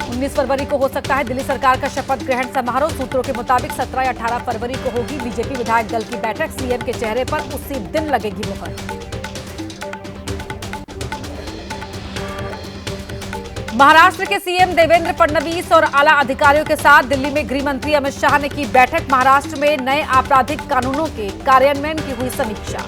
उन्नीस फरवरी को हो सकता है दिल्ली सरकार का शपथ ग्रहण समारोह। सूत्रों के मुताबिक 17 या 18 फरवरी को होगी बीजेपी विधायक दल की बैठक। सीएम के चेहरे पर उसी दिन लगेगी मुहर। महाराष्ट्र के सीएम देवेंद्र फडणवीस और आला अधिकारियों के साथ दिल्ली में गृह मंत्री अमित शाह ने की बैठक। महाराष्ट्र में नए आपराधिक कानूनों के कार्यान्वयन की हुई समीक्षा।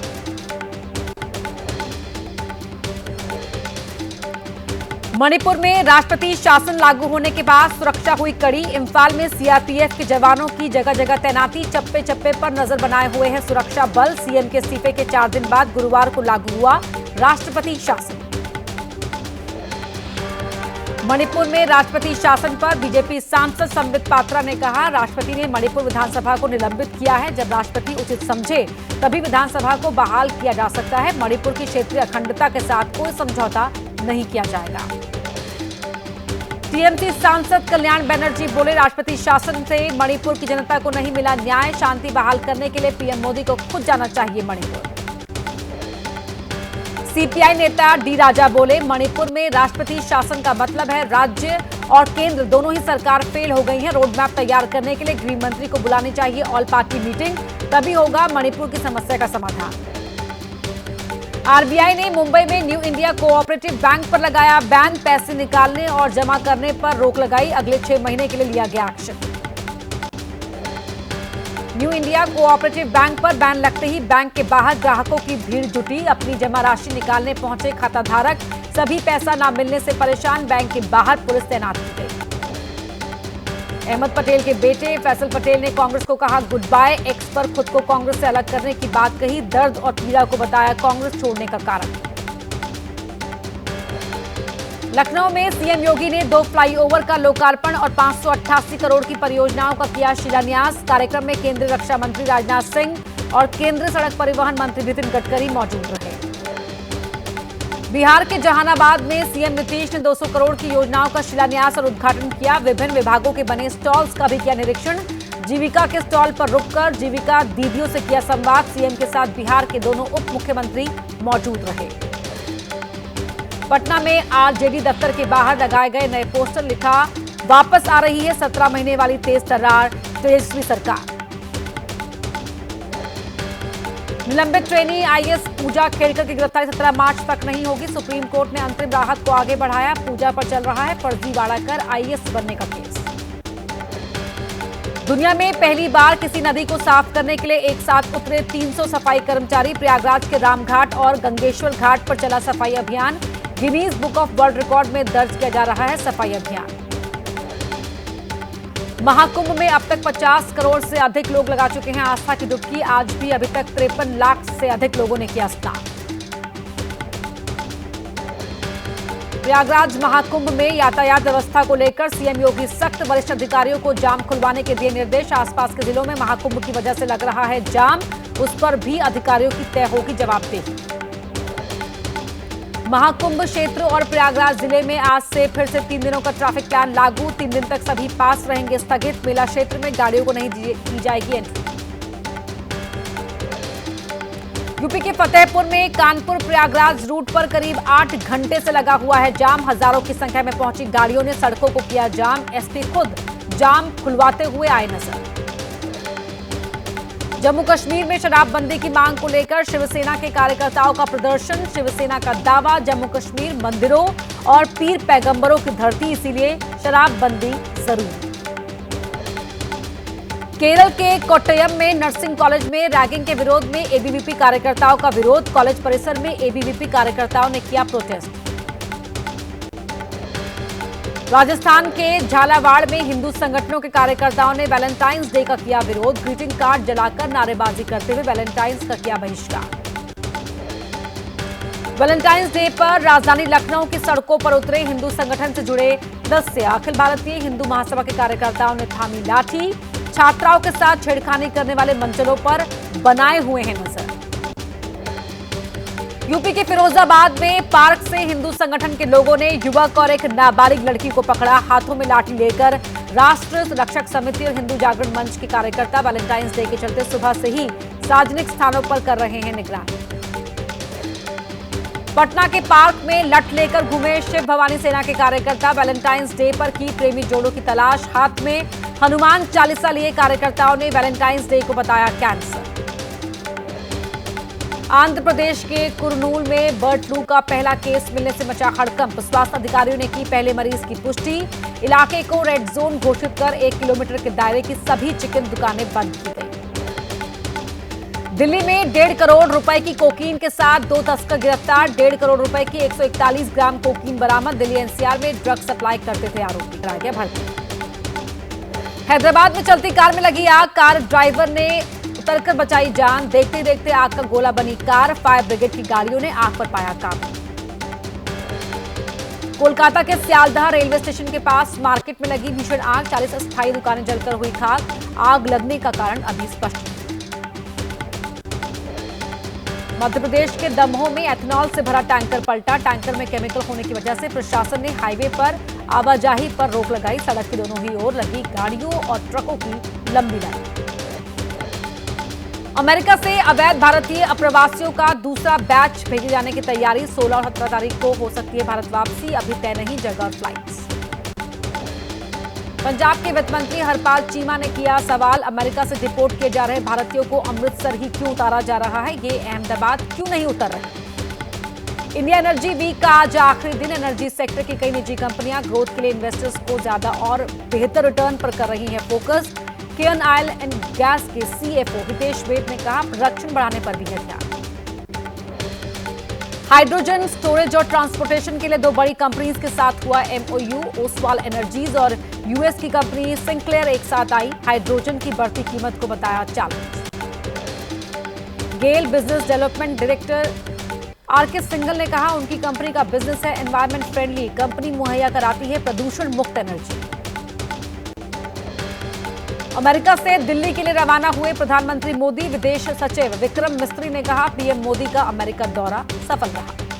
मणिपुर में राष्ट्रपति शासन लागू होने के बाद सुरक्षा हुई कड़ी। इम्फाल में सीआरपीएफ के जवानों की जगह जगह तैनाती। चप्पे चप्पे पर नजर बनाए हुए हैं सुरक्षा बल। सीएम के इस्तीफे के 4 दिन बाद गुरुवार को लागू हुआ राष्ट्रपति शासन। मणिपुर में राष्ट्रपति शासन पर बीजेपी सांसद संबित पात्रा ने कहा, राष्ट्रपति ने मणिपुर विधानसभा को निलंबित किया है। जब राष्ट्रपति उचित समझे तभी विधानसभा को बहाल किया जा सकता है। मणिपुर की क्षेत्रीय अखंडता के साथ कोई समझौता नहीं किया जाएगा। टीएमसी सांसद कल्याण बनर्जी बोले, राष्ट्रपति शासन से मणिपुर की जनता को नहीं मिला न्याय। शांति बहाल करने के लिए पीएम मोदी को खुद जाना चाहिए मणिपुर। सीपीआई नेता डी राजा बोले, मणिपुर में राष्ट्रपति शासन का मतलब है राज्य और केंद्र दोनों ही सरकार फेल हो गई है। रोड मैप तैयार करने के लिए गृह मंत्री को बुलानी चाहिए ऑल पार्टी मीटिंग, तभी होगा मणिपुर की समस्या का समाधान। आरबीआई ने मुंबई में न्यू इंडिया कोऑपरेटिव बैंक पर लगाया बैन। पैसे निकालने और जमा करने पर रोक लगाई। अगले 6 महीने के लिए लिया गया action. New India cooperative bank पर बैन लगते ही बैंक के बाहर ग्राहकों की भीड़ जुटी। अपनी जमा राशि निकालने पहुंचे खाताधारक, सभी पैसा न मिलने से परेशान। बैंक के बाहर पुलिस तैनात की गई। अहमद पटेल के बेटे फैसल पटेल ने कांग्रेस को कहा गुड बाय। एक्स पर खुद को कांग्रेस से अलग करने की बात कही। दर्द और पीड़ा को बताया कांग्रेस छोड़ने का कारण। लखनऊ में सीएम योगी ने 2 फ्लाईओवर का लोकार्पण और 588 करोड़ की परियोजनाओं का किया शिलान्यास। कार्यक्रम में केंद्रीय रक्षा मंत्री राजनाथ सिंह और केंद्रीय सड़क परिवहन मंत्री नितिन गडकरी मौजूद रहे। बिहार के जहानाबाद में सीएम नीतीश ने 200 करोड़ की योजनाओं का शिलान्यास और उद्घाटन किया। विभिन्न विभागों के बने स्टॉल्स का भी किया निरीक्षण। जीविका के स्टॉल पर रुककर जीविका दीदियों से किया संवाद। सीएम के साथ बिहार के दोनों उप मुख्यमंत्री मौजूद रहे। पटना में आरजेडी दफ्तर के बाहर लगाए गए नए पोस्टर, लिखा वापस आ रही है 17 महीने वाली तेज तर्रार तेजस्वी सरकार। निलंबित ट्रेनी आईएएस पूजा खेड़कर की गिरफ्तारी 17 मार्च तक नहीं होगी। सुप्रीम कोर्ट ने अंतरिम राहत को आगे बढ़ाया। पूजा पर चल रहा है फर्जीवाड़ा कर आईएएस बनने का केस। दुनिया में पहली बार किसी नदी को साफ करने के लिए एक साथ उतरे 300 सफाई कर्मचारी। प्रयागराज के रामघाट और गंगेश्वर घाट पर चला सफाई अभियान। Guinness book of world record में दर्ज किया जा रहा है सफाई अभियान। महाकुंभ में अब तक 50 करोड़ से अधिक लोग लगा चुके हैं आस्था की डुबकी। आज भी अभी तक 53 लाख से अधिक लोगों ने किया स्नान। प्रयागराज महाकुंभ में यातायात व्यवस्था को लेकर सीएम योगी सख्त। वरिष्ठ अधिकारियों को जाम खुलवाने के दिए निर्देश। आसपास के जिलों में महाकुंभ की वजह से लग रहा है जाम, उस पर भी अधिकारियों की तय होगी जवाबदेही। महाकुंभ क्षेत्र और प्रयागराज जिले में आज से फिर से 3 दिनों का ट्रैफिक प्लान लागू। 3 दिन तक सभी पास रहेंगे स्थगित। मेला क्षेत्र में गाड़ियों को नहीं दी जाएगी एंट्री। यूपी के फतेहपुर में कानपुर प्रयागराज रूट पर करीब 8 घंटे से लगा हुआ है जाम। हजारों की संख्या में पहुंची गाड़ियों ने सड़कों को किया जाम। एसपी खुद जाम खुलवाते हुए आए नजर। जम्मू कश्मीर में शराबबंदी की मांग को लेकर शिवसेना के कार्यकर्ताओं का प्रदर्शन। शिवसेना का दावा, जम्मू कश्मीर मंदिरों और पीर पैगंबरों की धरती, इसीलिए शराबबंदी जरूरी। केरल के कोट्टयम में नर्सिंग कॉलेज में रैगिंग के विरोध में एबीवीपी कार्यकर्ताओं का विरोध। कॉलेज परिसर में एबीवीपी कार्यकर्ताओं ने किया प्रोटेस्ट। राजस्थान के झालावाड़ में हिंदू संगठनों के कार्यकर्ताओं ने वैलेंटाइंस डे का किया विरोध। ग्रीटिंग कार्ड जलाकर नारेबाजी करते हुए वैलेंटाइंस का किया बहिष्कार। वैलेंटाइंस डे पर राजधानी लखनऊ की सड़कों पर उतरे हिंदू संगठन से जुड़े सदस्य। अखिल भारतीय हिंदू महासभा के कार्यकर्ताओं ने थामी लाठी। छात्राओं के साथ छेड़खानी करने वाले मंचलों पर बनाए हुए हैं नजर। यूपी के फिरोजाबाद में पार्क से हिंदू संगठन के लोगों ने युवक और एक नाबालिग लड़की को पकड़ा। हाथों में लाठी लेकर राष्ट्र रक्षक समिति और हिंदू जागरण मंच के कार्यकर्ता वैलेंटाइंस डे के चलते सुबह से ही सार्वजनिक स्थानों पर कर रहे हैं निगरानी। पटना के पार्क में लठ लेकर घूमे शिव भवानी सेना के कार्यकर्ता। वैलेंटाइंस डे पर की प्रेमी जोड़ों की तलाश, हाथ में हनुमान चालीसा लिए कार्यकर्ताओं ने वैलेंटाइंस डे को बताया कैंसर। आंध्र प्रदेश के कुरनूल में बर्ड फ्लू का पहला केस मिलने से मचा हड़कंप। स्वास्थ्य अधिकारियों ने की पहले मरीज की पुष्टि। इलाके को रेड जोन घोषित कर 1 किलोमीटर के दायरे की सभी चिकन दुकानें बंद की गई। दिल्ली में 1.5 करोड़ रुपए की कोकीन के साथ 2 तस्कर गिरफ्तार। 1.5 करोड़ रुपए की 141 ग्राम कोकीन बरामद। दिल्ली एनसीआर में ड्रग सप्लाई करते थे आरोपी, कराया गया भर्ती। हैदराबाद में चलती कार में लगी आग, कार ड्राइवर ने उतरकर बचाई जान। देखते देखते आग का गोला बनी कार। फायर ब्रिगेड की गाड़ियों ने आग पर पाया काबू। कोलकाता के सियालदह रेलवे स्टेशन के पास मार्केट में लगी भीषण आग। 40 अस्थायी दुकानें जलकर हुई खाक। आग लगने का कारण अभी स्पष्ट नहीं। मध्य प्रदेश के दमोह में एथेनॉल से भरा टैंकर पलटा। टैंकर में केमिकल होने की वजह से प्रशासन ने हाईवे पर आवाजाही पर रोक लगाई। सड़क की दोनों ही ओर लगी गाड़ियों और ट्रकों की लंबी लाइन। अमेरिका से अवैध भारतीय अप्रवासियों का दूसरा बैच भेजे जाने की तैयारी। 16 और 17 तारीख को हो सकती है भारत वापसी, अभी तय नहीं जगह और फ्लाइट्स। पंजाब के वित्त मंत्री हरपाल चीमा ने किया सवाल, अमेरिका से डिपोर्ट किए जा रहे भारतीयों को अमृतसर ही क्यों उतारा जा रहा है, ये अहमदाबाद क्यों नहीं उतर रहे। इंडिया एनर्जी वीक का आज आखिरी दिन। एनर्जी सेक्टर की कई निजी कंपनियां ग्रोथ के लिए इन्वेस्टर्स को ज्यादा और बेहतर रिटर्न पर कर रही हैं focus. Cairn oil and gas के सीएफओ हितेश वेद ने कहा, प्रोडक्शन बढ़ाने पर भी है ध्यान। हाइड्रोजन स्टोरेज और ट्रांसपोर्टेशन के लिए 2 बड़ी कंपनीज के साथ हुआ एमओयू। ओसवाल एनर्जीज और यूएस की कंपनी सिंक्लेयर एक साथ आई। हाइड्रोजन की बढ़ती कीमत को बताया challenge. GAIL business development director RK Singhal ने कहा, उनकी कंपनी का बिजनेस है एनवायरमेंट फ्रेंडली। कंपनी मुहैया कराती है प्रदूषण मुक्त एनर्जी। अमेरिका से दिल्ली के लिए रवाना हुए प्रधानमंत्री मोदी। विदेश सचिव विक्रम मिस्त्री ने कहा, पीएम मोदी का अमेरिका दौरा सफल रहा।